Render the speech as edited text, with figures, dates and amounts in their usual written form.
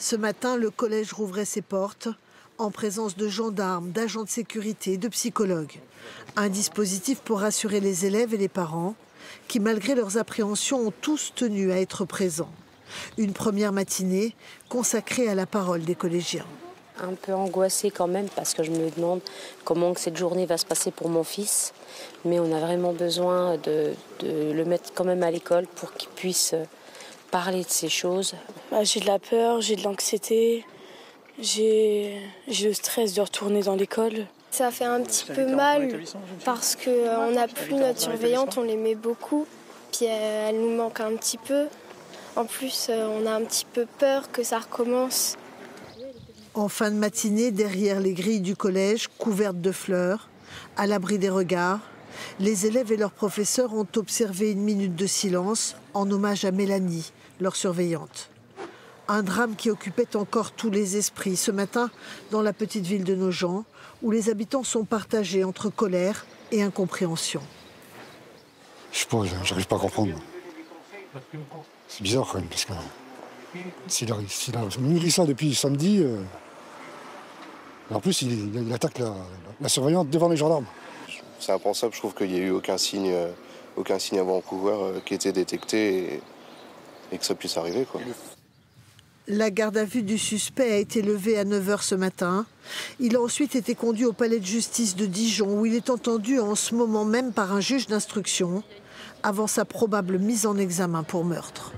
Ce matin, le collège rouvrait ses portes en présence de gendarmes, d'agents de sécurité et de psychologues. Un dispositif pour rassurer les élèves et les parents qui, malgré leurs appréhensions, ont tous tenu à être présents. Une première matinée consacrée à la parole des collégiens. Un peu angoissée quand même parce que je me demande comment que cette journée va se passer pour mon fils. Mais on a vraiment besoin de le mettre quand même à l'école pour qu'il puisse parler de ces choses. J'ai de la peur, j'ai de l'anxiété, j'ai le stress de retourner dans l'école. Ça fait un petit peu mal parce qu'on n'a plus notre surveillante, on l'aimait beaucoup, puis elle nous manque un petit peu. En plus, on a un petit peu peur que ça recommence. En fin de matinée, derrière les grilles du collège, couvertes de fleurs, à l'abri des regards, les élèves et leurs professeurs ont observé une minute de silence en hommage à Mélanie, leur surveillante. Un drame qui occupait encore tous les esprits ce matin dans la petite ville de Nogent, où les habitants sont partagés entre colère et incompréhension. Je sais pas, j'arrive pas à comprendre. C'est bizarre quand même, parce que s'il a mûri ça depuis samedi, en plus il attaque la surveillante devant les gendarmes. C'est impensable, je trouve qu'il n'y a eu aucun signe à Vancouver qui était détecté et que ça puisse arriver, quoi. La garde à vue du suspect a été levée à 9 h ce matin. Il a ensuite été conduit au palais de justice de Dijon, où il est entendu en ce moment même par un juge d'instruction, avant sa probable mise en examen pour meurtre.